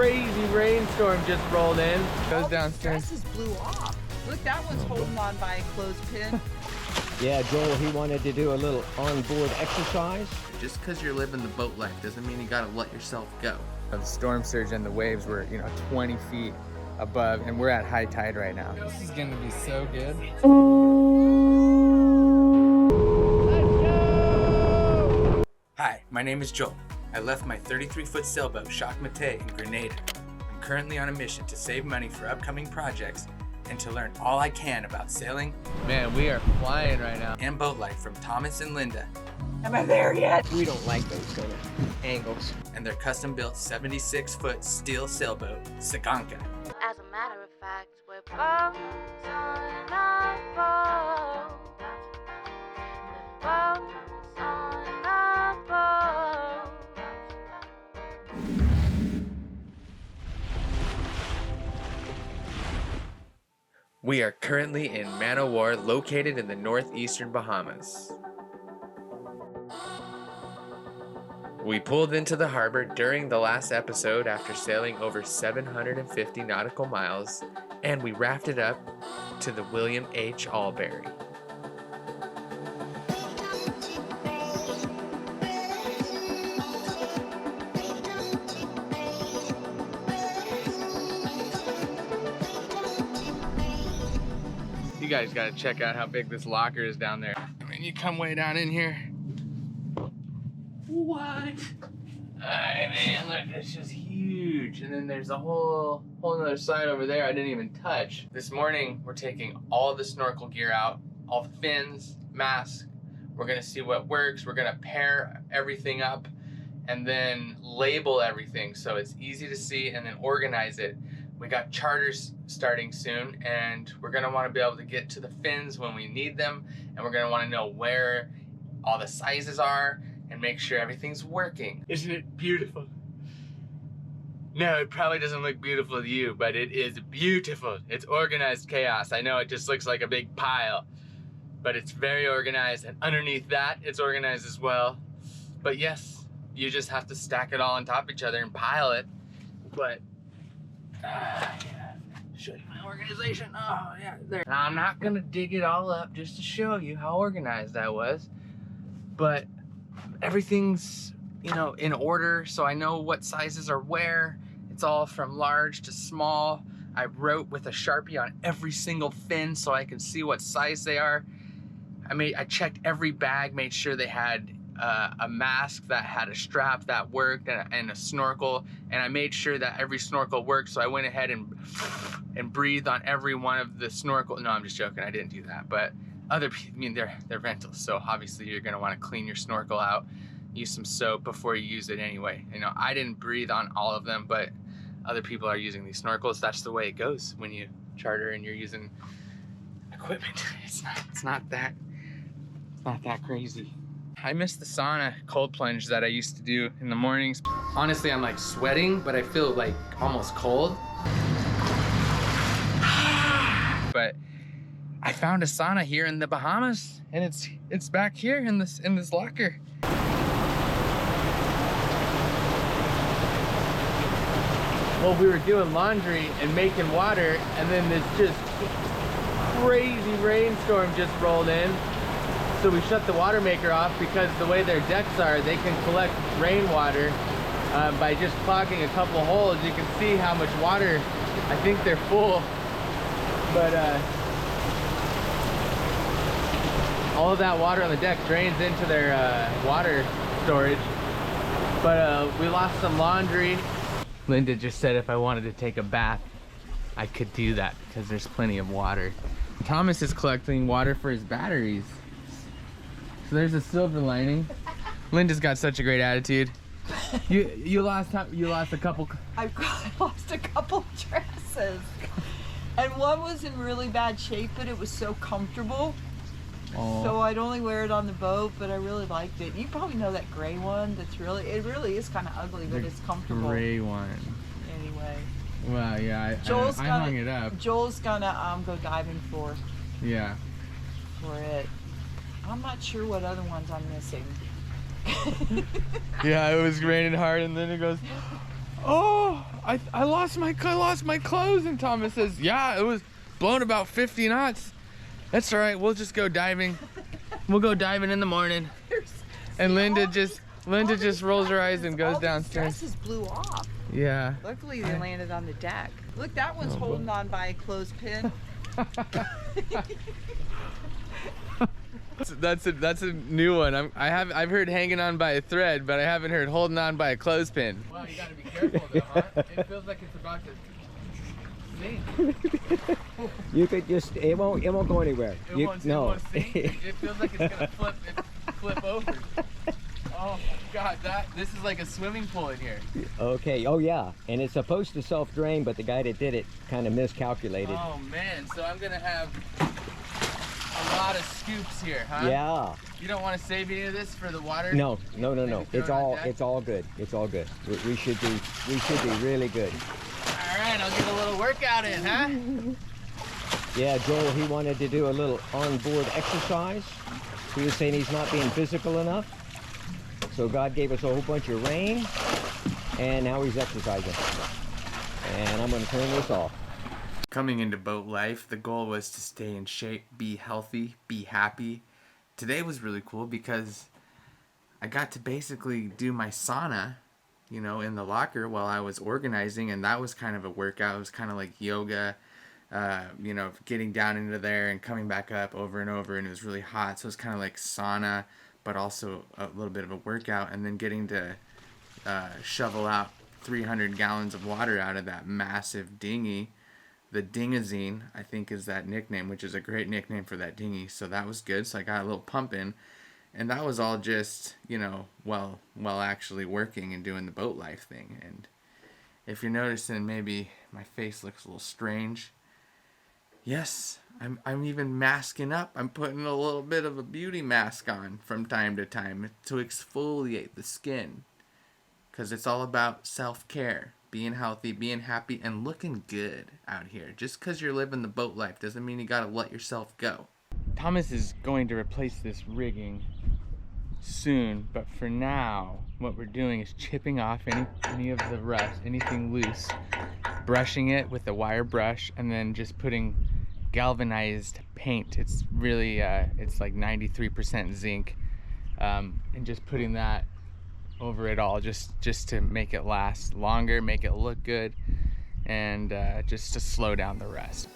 crazy rainstorm just rolled in. Goes All downstairs. The stresses blew off. Look, that one's holding on by a clothespin. Yeah, Joel, he wanted to do a little onboard exercise. Just because you're living the boat life doesn't mean you gotta let yourself go. The storm surge and the waves were, 20 feet above, and we're at high tide right now. This is gonna be so good. Hi, my name is Joel. I left my 33-foot sailboat, Jacques Mate, in Grenada. I'm currently on a mission to save money for upcoming projects and to learn all I can about sailing. Man, we are flying right now. And boat life from Thomas and Linda. Am I there yet? We don't like those kind of angles. And their custom-built 76-foot steel sailboat, Saganka. As a matter of fact, we're bones on our boat. We're bones on our boat. We are currently in Man O' War, located in the northeastern Bahamas. We pulled into the harbor during the last episode after sailing over 750 nautical miles, and we rafted up to the William H Albury. You guys gotta check out how big this locker is down there. I mean, you come way down in here. What? I mean, look, it's just huge. And then there's a whole other side over there I didn't even touch. This morning, we're taking all the snorkel gear out, all the fins, mask. We're gonna see what works. We're gonna pair everything up and then label everything so it's easy to see and then organize it. We got charters starting soon, and we're gonna wanna be able to get to the fins when we need them, and we're gonna wanna know where all the sizes are and make sure everything's working. Isn't it beautiful? No, it probably doesn't look beautiful to you, but it is beautiful. It's organized chaos. I know it just looks like a big pile, but it's very organized, and underneath that, it's organized as well. But yes, you just have to stack it all on top of each other and pile it, but yeah. Show you my organization. Oh yeah, there. Now, I'm not gonna dig it all up just to show you how organized I was, but everything's, in order, so I know what sizes are where. It's all from large to small. I wrote with a Sharpie on every single fin so I can see what size they are. I checked every bag, made sure they had a mask that had a strap that worked and a snorkel, and I made sure that every snorkel worked, so I went ahead and breathed on every one of the snorkel. No, I'm just joking, I didn't do that, but other people, they're rentals, so obviously you're gonna wanna clean your snorkel out, use some soap before you use it anyway. I didn't breathe on all of them, but other people are using these snorkels. That's the way it goes when you charter and you're using equipment. It's not that crazy. I miss the sauna cold plunge that I used to do in the mornings. Honestly, I'm like sweating, but I feel like almost cold. But I found a sauna here in the Bahamas, and it's back here in this locker. Well, we were doing laundry and making water, and then this just crazy rainstorm just rolled in. So we shut the water maker off because the way their decks are, they can collect rainwater by just clogging a couple holes. You can see how much water, I think they're full, but all of that water on the deck drains into their water storage. But we lost some laundry. Linda just said if I wanted to take a bath, I could do that because there's plenty of water. Thomas is collecting water for his batteries. So there's a silver lining. Linda's got such a great attitude. You lost a couple. I lost a couple dresses, and one was in really bad shape, but it was so comfortable. Oh. So I'd only wear it on the boat, but I really liked it. You probably know that gray one. It really is kind of ugly, but it's comfortable. Gray one. Anyway. Well, yeah, I hung it up. Joel's gonna go diving for Yeah. For it. I'm not sure what other ones I'm missing. Yeah, it was raining hard, and then it goes, oh, I lost my clothes. And Thomas says, yeah, it was blowing about 50 knots. That's all right, we'll just go diving. We'll go diving in the morning. And Linda just rolls her eyes and goes downstairs. Dresses blew off. Yeah. Luckily they landed on the deck. Look, that one's holding on by a clothespin. That's a new one. I've heard hanging on by a thread, but I haven't heard holding on by a clothespin. Wow, you gotta be careful though, huh? It feels like it's about to sink. You could just, it won't go anywhere. It won't sink. It feels like it's gonna flip over. Oh God, this is like a swimming pool in here. Okay, oh yeah, and it's supposed to self-drain, but the guy that did it kind of miscalculated. Oh man, so I'm gonna have a lot of scoops here, huh? Yeah. You don't want to save any of this for the water? No. It's all good. It's all good. We should be really good. All right, I'll get a little workout in, huh? Yeah, Joel, he wanted to do a little onboard exercise. He was saying he's not being physical enough. So God gave us a whole bunch of rain, and now he's exercising. And I'm gonna turn this off. Coming into boat life, the goal was to stay in shape, be healthy, be happy. Today was really cool because I got to basically do my sauna, you know, in the locker while I was organizing, and that was kind of a workout. It was kind of like yoga, you know, getting down into there and coming back up over and over, and it was really hot, so it was kind of like sauna, but also a little bit of a workout, and then getting to shovel out 300 gallons of water out of that massive dinghy. The Dingazine, I think, is that nickname, which is a great nickname for that dinghy. So that was good. So I got a little pump in, and that was all just, you know, while actually working and doing the boat life thing. And if you're noticing, maybe my face looks a little strange. Yes, I'm even masking up. I'm putting a little bit of a beauty mask on from time to time to exfoliate the skin, because it's all about self-care. Being healthy, being happy, and looking good out here. Just because you're living the boat life doesn't mean you gotta let yourself go. Thomas is going to replace this rigging soon, but for now, what we're doing is chipping off any of the rust, anything loose, brushing it with a wire brush, and then just putting galvanized paint. It's really, it's like 93% zinc, and just putting that over it all, just to make it last longer, make it look good, and just to slow down the rust.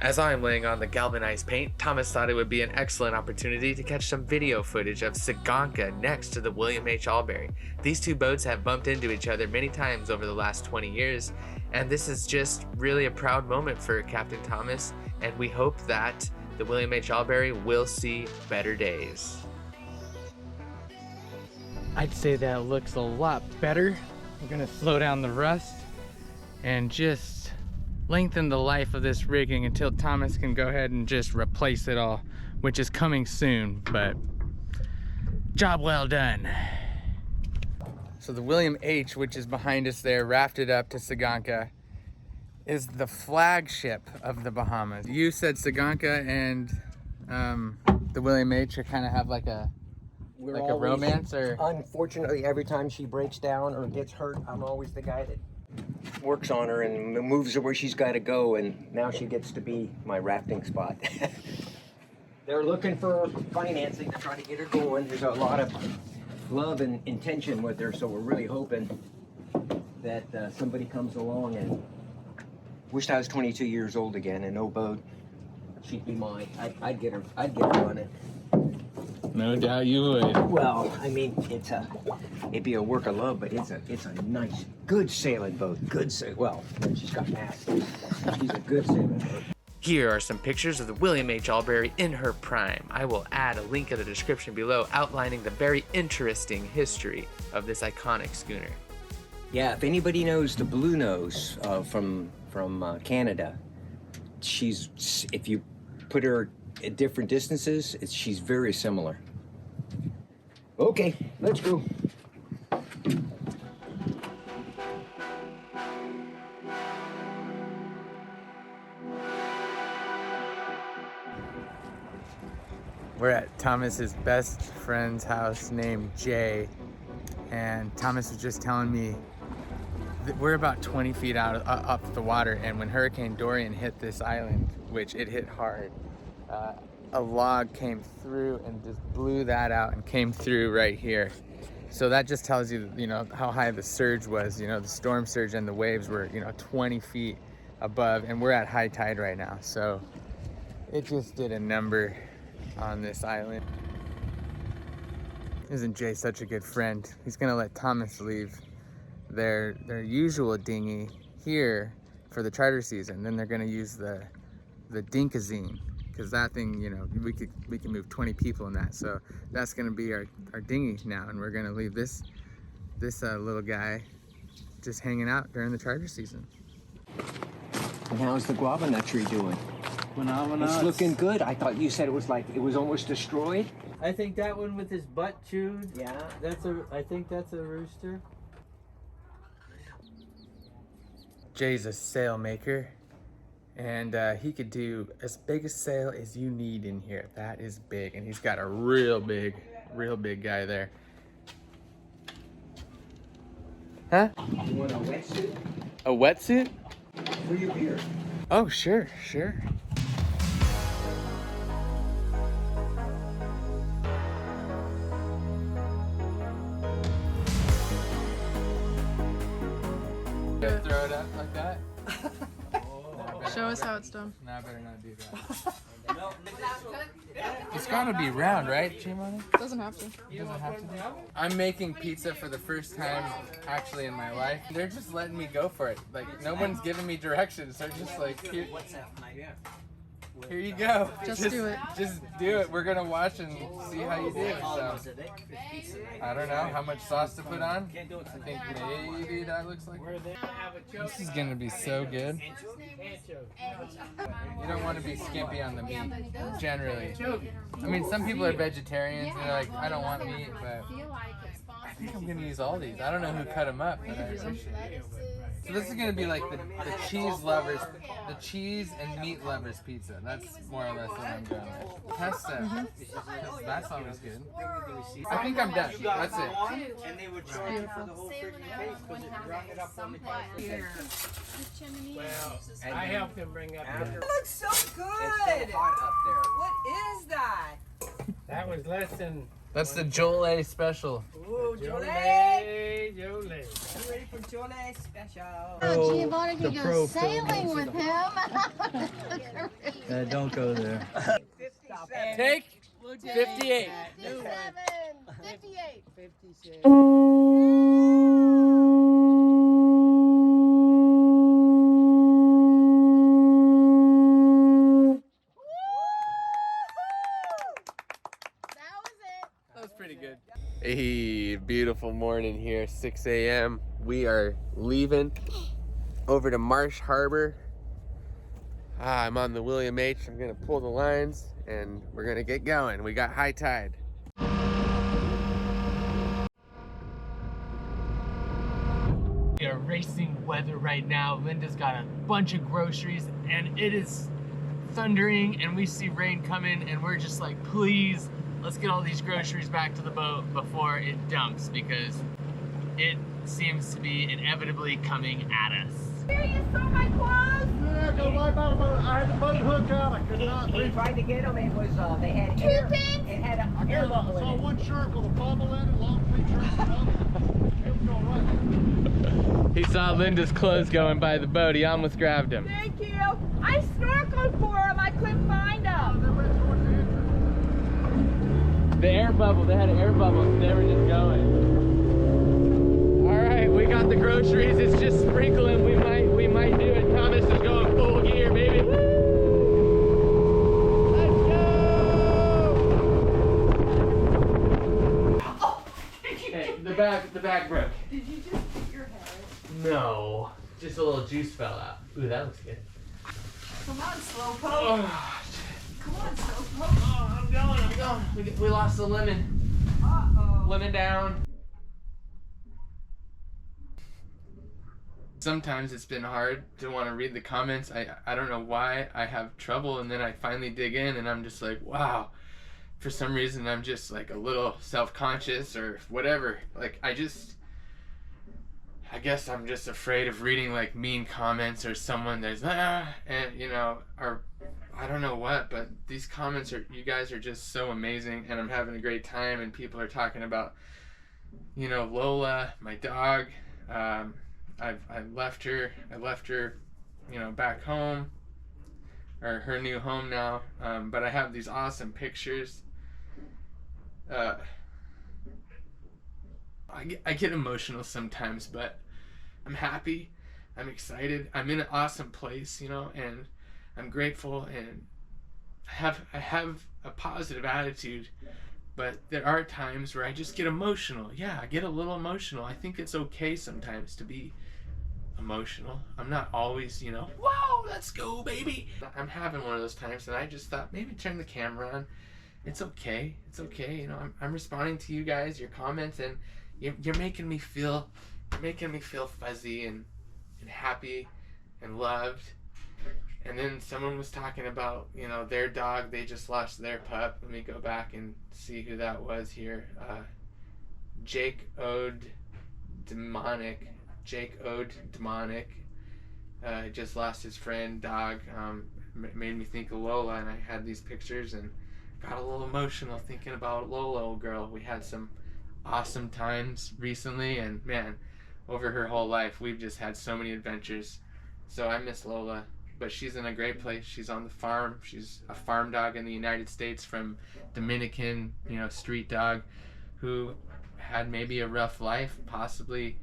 As I'm laying on the galvanized paint, Thomas thought it would be an excellent opportunity to catch some video footage of Saganka next to the William H Albury. These two boats have bumped into each other many times over the last 20 years, and this is just really a proud moment for Captain Thomas, and we hope that the William H Albury will see better days. I'd say that looks a lot better. We're gonna slow down the rust and just lengthen the life of this rigging until Thomas can go ahead and just replace it all, which is coming soon, but job well done. So the William H, which is behind us there, rafted up to Saganka, is the flagship of the Bahamas. You said Saganka and the William H are kind of have like a romance, or? Unfortunately, every time she breaks down or gets hurt, I'm always the guy that works on her and moves her where she's got to go, and now she gets to be my rafting spot. They're looking for financing to try to get her going. There's a lot of love and intention with her, so we're really hoping that somebody comes along. And wished I was 22 years old again and no boat. She'd be mine. I'd get her running. No doubt you would. Well, I mean, it'd be a work of love, but it's a nice, good sailing boat. Well, she's got masts. She's a good sailing boat. Here are some pictures of the William H Albury in her prime. I will add a link in the description below outlining the very interesting history of this iconic schooner. Yeah, if anybody knows the Blue Nose from Canada, if you put her at different distances, she's very similar. Okay, let's go. We're at Thomas's best friend's house named Jay, and Thomas was just telling me we're about 20 feet out up the water, and when Hurricane Dorian hit this island, which it hit hard, a log came through and just blew that out and came through right here. So that just tells you, you know, how high the surge was. You know, the storm surge and the waves were, you know, 20 feet above, and we're at high tide right now. So it just did a number on this island. Isn't Jay such a good friend? He's gonna let Thomas leave their usual dinghy here for the charter season. Then they're gonna use the Dinkazine, because that thing, you know, we can move 20 people in that. So that's gonna be our dinghy now, and we're gonna leave this little guy just hanging out during the charter season. And how's the guava nut tree doing? Phenomenal. It's looking good. I thought you said it was like, it was almost destroyed. I think that one with his butt chewed. Yeah. I think that's a rooster. Jay's a sail maker, and he could do as big a sail as you need in here. That is big, and he's got a real big guy there. Huh? You want a wetsuit? A wetsuit? For your beer. Oh, sure. Throw it up like that? Show us how it's done. No, I better not do that. It's gotta be round, right, Chimone? Doesn't have to. It doesn't have to be. I'm making pizza for the first time actually in my life. They're just letting me go for it. Like, no one's giving me directions. They're just like, here you go. Just do it. Just do it. We're gonna watch and see how you do. So, I don't know how much sauce to put on. I think maybe that looks like. This is gonna be so good. You don't want to be skimpy on the meat, generally. I mean, some people are vegetarians and they're like, I don't want meat, but I think I'm gonna use all these. I don't know who cut them up, but I appreciate it. So this is gonna be like the cheese lovers, the cheese and meat lovers pizza. That's more or less what I'm going with. Pasta, that's always good. I think I'm done. That's it. And they would charge you for the whole freaking case because it brought it up on the case. Well, I helped him bring up It the... looks so good. It's so hot up there. What is that? That was less than... That's the Joel A special. Ooh, Jolie. Jolie. You ready for Jolie special? Oh, Giovanni can go sailing with him. Don't go there. Take 58. 57, 58. 56. Pretty good. Hey, beautiful morning here, 6 a.m. We are leaving over to Marsh Harbor. I'm on the William H. I'm gonna pull the lines and we're gonna get going. We got high tide. We are racing weather right now. Linda's got a bunch of groceries and it is thundering and we see rain coming and we're just like, please, let's get all these groceries back to the boat before it dumps because it seems to be inevitably coming at us. Here, you saw my clothes? I had the boat hooked out. I could not We tried to get them. It was, they had air. It had an air bubble in it. one shark with a bubble in it, long feet. It was all right. He saw Linda's clothes going by the boat. He almost grabbed him. Thank you. I snorkeled for them. I couldn't find them. The air bubble, they had an air bubble, so they were just going. All right, we got the groceries. It's just sprinkling. We might do it. Thomas is going full gear, baby. Woo! Let's go! Oh, Hey, the bag broke. Did you just hit your head? No, just a little juice fell out. Ooh, that looks good. Come on, Slowpoke. Oh, Come on, Slowpoke. oh, I'm going. We lost the lemon. Uh-oh. Lemon down. Sometimes it's been hard to want to read the comments. I don't know why I have trouble, and then I finally dig in and I'm just like, wow. For some reason I'm just like a little self-conscious or whatever. Like I guess I'm just afraid of reading like mean comments or someone that's and you know, or I don't know what, but these comments are, you guys are just so amazing, and I'm having a great time, and people are talking about, you know, Lola, my dog. I left her, you know, back home, or her new home now, but I have these awesome pictures. I get emotional sometimes, but I'm happy, I'm excited, I'm in an awesome place, you know, and I'm grateful, and I have a positive attitude, but there are times where I just get emotional. Yeah, I get a little emotional. I think it's okay sometimes to be emotional. I'm not always, you know, whoa, let's go, baby. I'm having one of those times, and I just thought maybe turn the camera on. It's okay. It's okay. You know, I'm responding to you guys, your comments, and you're making me feel fuzzy and happy and loved. And then someone was talking about, you know, their dog, they just lost their pup. Let me go back and see who that was here. Jake Ode Demonic just lost his friend dog. Made me think of Lola, and I had these pictures and got a little emotional thinking about Lola, old girl. We had some awesome times recently, and man, over her whole life we've just had so many adventures. So I miss Lola, but she's in a great place. She's on the farm. She's a farm dog in the United States from Dominican, you know, street dog, who had maybe a rough life possibly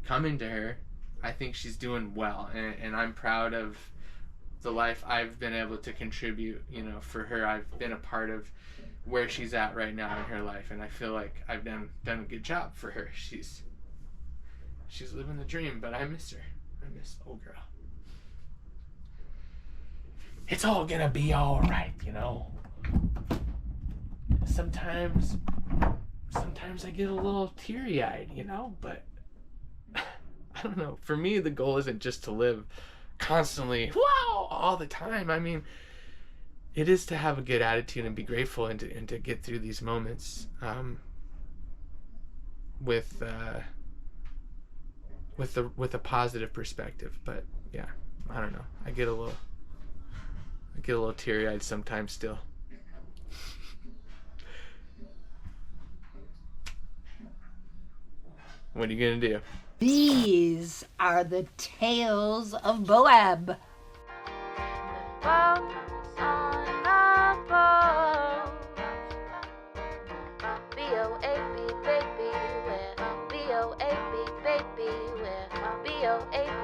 coming to her. I think she's doing well, and I'm proud of the life I've been able to contribute, you know, for her. I've been a part of where she's at right now in her life, and I feel like I've done a good job for her. She's living the dream, but I miss her. I miss old girl. It's all gonna be all right, you know. Sometimes I get a little teary-eyed, you know, but I don't know. For me, the goal isn't just to live constantly, wow, all the time. I mean, it is to have a good attitude and be grateful, and to get through these moments with a positive perspective. But yeah, I don't know. I get a little teary-eyed sometimes still. What are you gonna do? These are the tales of BOAB. Bones on a boat. B-O-A-B, baby, we're B-O-A-B, baby, we're B-O-A-B.